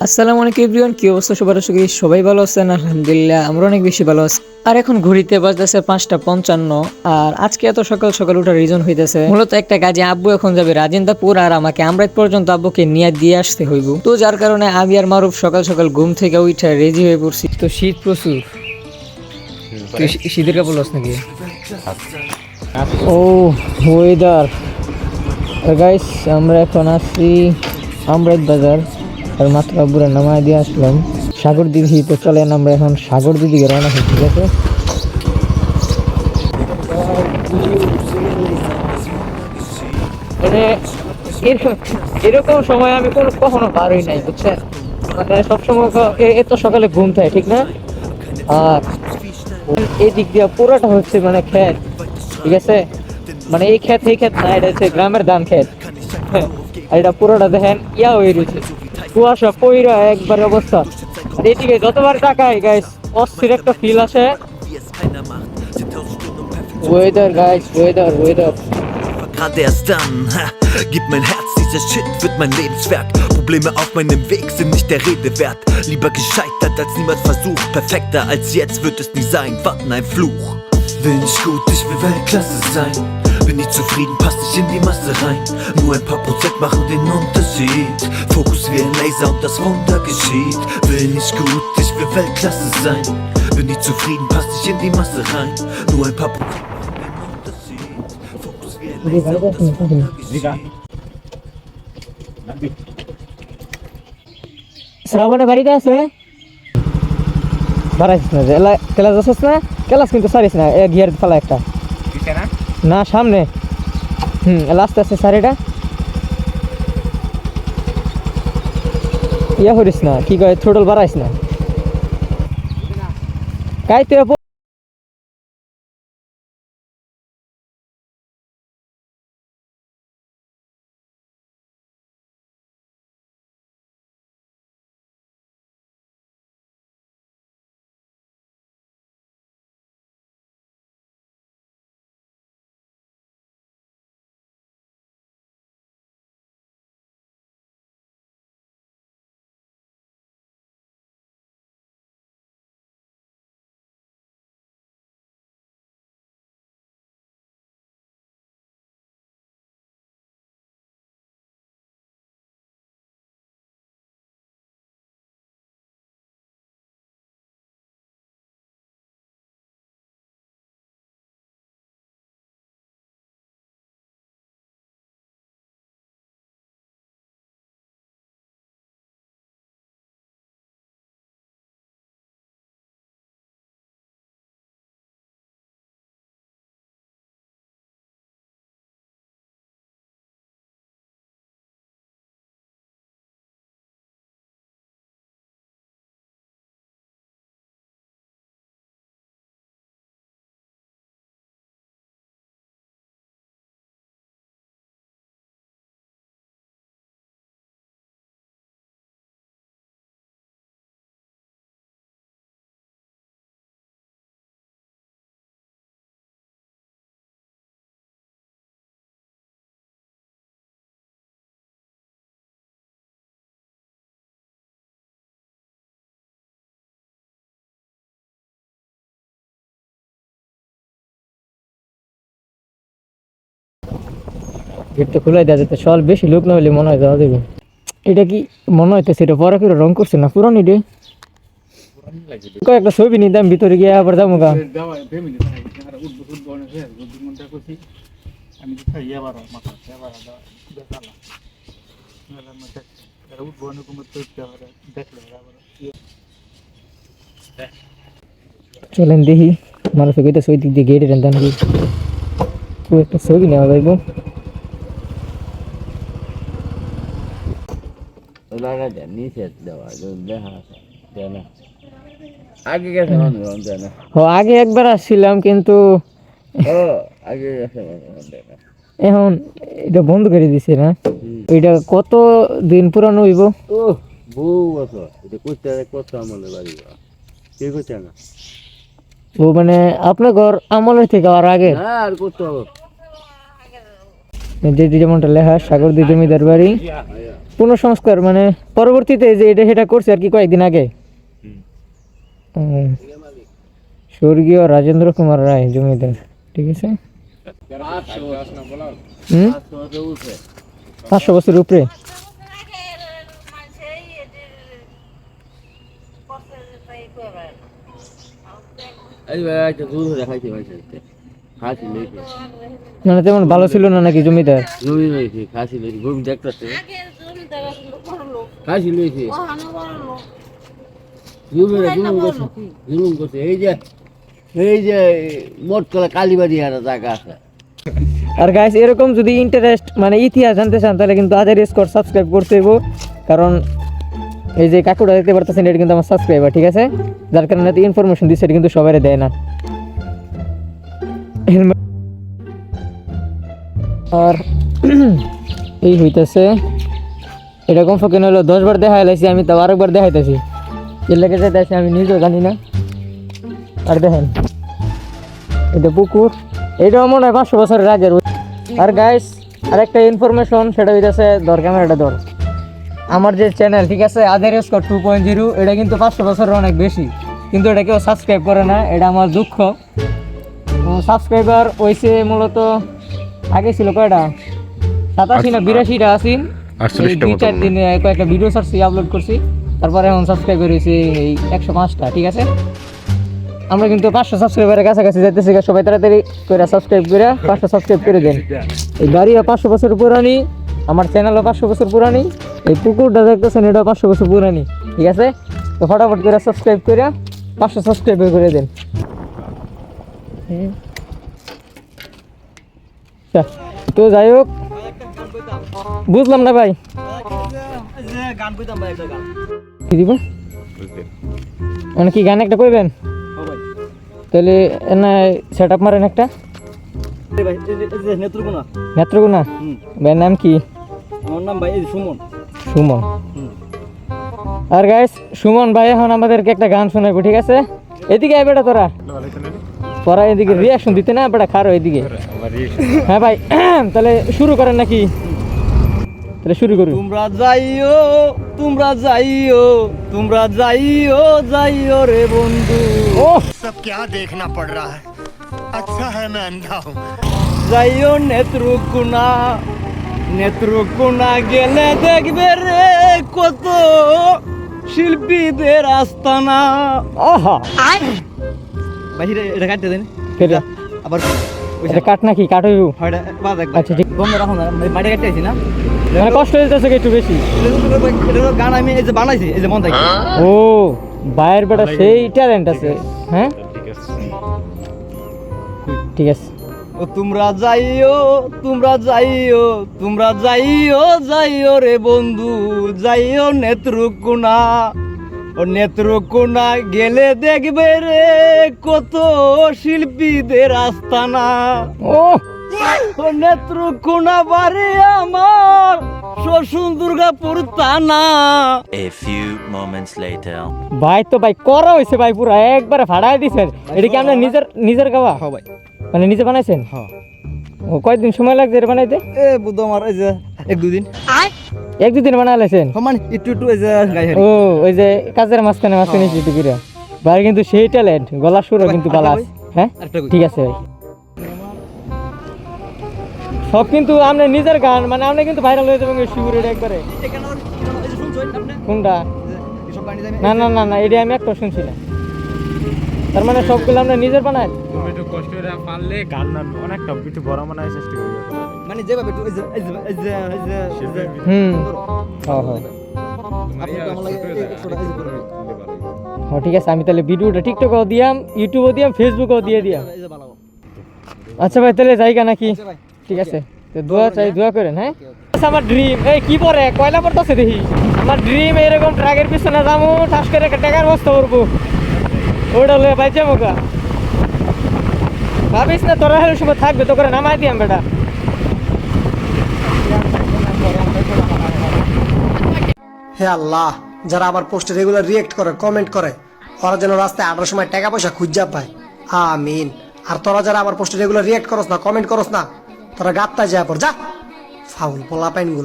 আসসালামু আলাইকুম এভরিওয়ান, কি অবস্থা সবার? আশা করি সবাই ভালো আছেন। আলহামদুলিল্লাহ আমরা অনেক বেশি ভালো আছি। আর এখন ঘড়িতে বাজতেছে 5:55। আর আজকে এত সকাল সকাল ওঠার রিজন হইতেছে মূলত একটা কাজে। আব্বু এখন যাবে রাজেন্দ্রপুর, আর আমাকে আমরাত পর্যন্ত আব্বুকে নিয়ে দিয়ে আসতে হইব। তো যার কারণে আমি আর মারুফ সকাল সকাল ঘুম থেকে উঠে রেডি হয়ে পড়ছি। তো শীত প্রচুর। শীতের কাপড় লস নাকি? ও ওয়েদার গাইস, আমরা এখন আসছি আমরাত বাজার। আর মাত্র আব্বুরা নামায় দিয়ে আসলাম সাগর দিদি। তো চলেন আমরা এখন সাগর দিদিকে রওনা হই, ঠিক আছে? মানে এরকম সময় আমি কখনো বার হই নাই, বুঝছেন? মানে সবসময় এত সকালে ঘুম থাকে, ঠিক না? আর এই দিক দিয়ে পুরোটা হচ্ছে মানে ক্ষেত, ঠিক আছে? মানে এই ক্ষেত না, এটা হচ্ছে গ্রামের ধান ক্ষেত। হ্যাঁ, আর এটা পুরোটা দেখেন হয়ে রয়েছে, কুয়াশা পইরা একবার অবস্থা। আর এদিকে যতবার তাকাই গাইস, অস্থির একটা ফিল আসে। Weather guys, weather Gerade erst dann, gibt mein Herz, dieser Shit wird mein Lebenswerk. Probleme auf meinem Weg sind nicht der Rede wert. Lieber gescheitert als niemals versucht. Perfekter als jetzt wird es nie sein, warten ein Fluch. Will nicht gut, ich will Weltklasse sein. Bin nicht zufrieden, passt nicht in die Masse rein. Nur ein paar Prozent machen den Unterschied. Fokus wie ein Laser und das Wunder geschieht. Will nicht gut, ich will Weltklasse sein. Bin nicht zufrieden, passt nicht in die Masse rein. Nur ein paar Prozent machen den Unterschied. Fokus wie ein Laser und das Wunder geschieht. শ্রাবণে বাড়িতে আছে? বাড়াইছিস না যে class আসিস না? Class কিন্তু সারিস না, gear ফেলা একটা না সামনে। লাস্ট আছে সারিটা করিস না, কি কয় থ্রোটল বাড়াইস না কাইতে। গেট তো খোলাই দেওয়া যেত, সল বেশি লোক না হলে মনে হয় যাওয়া যাবে। এটা কি মনে হইতেছে এটা পরে করে রং করছে না পুরানি রে? কয়েকটা ছবি নিতাম ভিতরে গিয়ে আবার যাবো গা। চলেন দেখি মানুষ কইতেছে ওই দিক দিয়ে গেটের দাম কি একটা ছবি নেওয়া যাইব। আগে একবার আসছিলাম কিন্তু এখন এটা বন্ধ করে দিছে না। এটা কত দিন পুরানো হইব? ও মানে আপনার ঘর আমলের থেকে আর আগে যেমনটা লেখা সাগর দি জমিদার বাড়ি। পুনঃসংস্কার মানে পরবর্তীতে যে এটা সেটা করছে আর কি কয়েকদিন আগে। স্বর্গীয় রাজেন্দ্র কুমার রায় জমিদার, ঠিক আছে। 500 বছর উপরে। মানে তেমন ভালো ছিল না নাকি জমিদার? আর গাইস এরকম যদি ইন্টারেস্ট মানে ইতিহাস জানতে চান তাহলে কিন্তু আজার স্কোর সাবস্ক্রাইব করতে হইব, কারণ এই যে কাকুটা দেখতে পারতেছেন এটা কিন্তু আমার সাবস্ক্রাইবার, ঠিক আছে। যার কারণে ইনফরমেশন দিচ্ছে এটা কিন্তু সবাই দেয় না। আর এই হইতেছে এরকম ফকিন হলো 10 বার দেখা লাইছি, আমি তাও আরেকবার দেখাইতেছি। এর লেগে যাইতেছি আমি নিজেও জানি না। আর দেখেন এটা পুকুর, এটাও মনে হয় 500 বছরের আগের। আর গাইস আরেকটা ইনফরমেশন, সেটা হইতেছে ধর ক্যামেরাটা ধর, আমার যে চ্যানেল, ঠিক আছে, আধার স্কোর 2.0, এটা কিন্তু 500 বছরের অনেক বেশি, কিন্তু এটা কেউ সাবস্ক্রাইব করে না, এটা আমার দুঃখ। সাবস্ক্রাইবার হয়েছে মূলত আগে ছিল কয়টা 87 না 82টা আছেন। 2-4 দিনে কয়েকটা ভিডিও ছাড়ছি, আপলোড করছি, তারপরে এখন সাবস্ক্রাইবার হয়েছে এই 105টা, ঠিক আছে। আমরা কিন্তু 500 সাবস্ক্রাইবারের কাছাকাছি যাইতেছি, সবাই তাড়াতাড়ি করে সাবস্ক্রাইব করে 500 সাবস্ক্রাইব করে দেন। এই গাড়িও 500 বছর পুরানি, আমার চ্যানেলও 500 বছর পুরানি, এই পুকুরটা দেখতেছেন এটাও 500 বছর পুরানি, ঠিক আছে। তো ফটাফট করে সাবস্ক্রাইব করে 500 সাবস্ক্রাইব করে দেন। তো যাই হোক, বুঝলাম না ভাই কি দিব মানে কি গান একটা কইবেন? তাহলে না সেট আপ মারেন একটা। নেত্রকোনা ভাইয়ের নাম কি? আমার নাম ভাই সুমন। সুমন। আর গাইস সুমন ভাই এখন আমাদেরকে একটা গান শোনাবো, ঠিক আছে। এদিকে আয় বেটা, তোরা এদিকে রিয়াকশন দিতে না বেটা, খারো এদিকে। হ্যাঁ ভাই তাহলে শুরু করেন নাকি? তাহলে শুরু করুন। তোমরা যাইও, তোমরা যাইও, তোমরা যাইও, যাইও রে বন্ধু। ও सब क्या देखना पड़ रहा है, अच्छा है मैं अंधा हूँ। যাইও নেত্রকোনা, নেত্রকোনা গেলে দেখবে রে কত শিল্পীদের আস্তানা। আহা বাহিরে এটা কাটতে দেন, কেটা আবার এটা কাট নাকি কাট হইব? হয়টা বাদ একবার। আচ্ছা ঠিক। বন্ধ রাখুন না, মাটি কাটতে আইছি না, মানে কষ্ট হইতেছে একটু বেশি। এটা তো গান আমি এই যে বানাইছি, এই যে মন থেকে। ও ভাইয়ের বেটা সেই ট্যালেন্ট আছে। হ্যাঁ ঠিক আছে। ও তোমরা যাইও, তোমরা যাইও, তোমরা যাইও, যাইও রে বন্ধু, যাইও নেত্রকোনা। ও নেত্রকোনা গেলে দেখবে রে কত শিল্পীদের আস্তানা। ও ও নেত্রকোনা বাড়ি আমার, শ্বশুর দুর্গাপুর থানা। A few moments later. ভাই তো ভাই করা হয়েছে ভাই, পুরা একবারে ফাড়াই দিছেন। এটা কি আপনার নিজের গাওয়া? হ্যাঁ ভাই, মানে নিজে বানাইছেন? হ্যাঁ। ও কয়দিন সময় লাগছে এটা বানাইতে? এ বুদ্ধ আমার এই যে 1-2 দিন, 1-2 দিন বানাইলেছেন? সমান একটু একটু এই যে গাই হারি। ও ওই যে কাজের মাঝখানে একটু করে ভাই, কিন্তু সেই ট্যালেন্ট, গলা সুরও কিন্তু ভালো আছে। হ্যাঁ আরেকটা কই। ঠিক আছে ভাই। সব কিন্তু আপনার নিজের গান, মানে আপনি কিন্তু ভাইরাল হয়ে যাবেন শিউর এটা একবারে। এখানে এই যে শুনছেন আপনি? কোনটা? এসব গান দিতে না না না না, এটা আমি একটা শুনছি না। তার মানে সবগুলো আমরা নিজের বানাই? তুমি একটু কষ্ট করে পারলে গান না অনেকটা একটু বড় বানায় চেষ্টা করি। মানে যেভাবে একটু এই যে এই যে এই যে এই যে এই যে হুম হ্যাঁ হ্যাঁ আপনি তো আমার লাগে একটুটা এই যে করবেন। হ্যাঁ ঠিক আছে। আমি তাহলে ভিডিওটা টিকটকেও দিয়াম, ইউটিউবেও দিয়াম, ফেসবুকেও দিয়ে দিয়াম। এই যে বানাবো। আচ্ছা ভাই তাহলে জায়গা নাকি? আচ্ছা ভাই, ঠিক আছে, তো দোয়া চাই, দোয়া করেন। হ্যাঁ আমার ড্রিম এই কি পরে কয়লা পড়তেছে দেখি। আমার ড্রিম এরকম ট্রাকের পিছনে যাবো, ঠাস করে একটা টাকার বস্তা করবো, ওটা লয়ে বাইচে মুখা। ভাবিস না তোরা হেলে সময় থাকবে, তো করে নামাই দিয়াম বেটা। হে আল্লাহ, যারা আমার পোস্টে রেগুলার রিয়েক্ট করে, কমেন্ট করে, ওরা যেন রাস্তায় 8টার সময় টাকা পয়সা খুঁজা পায়, আমিন। আর তোরা যারা আমার পোস্টে রেগুলার রিয়েক্ট করস না, কমেন্ট করস না, তোরা গাত্তায় যায় পর যা, ফাউল পোলা পাইন গুলো।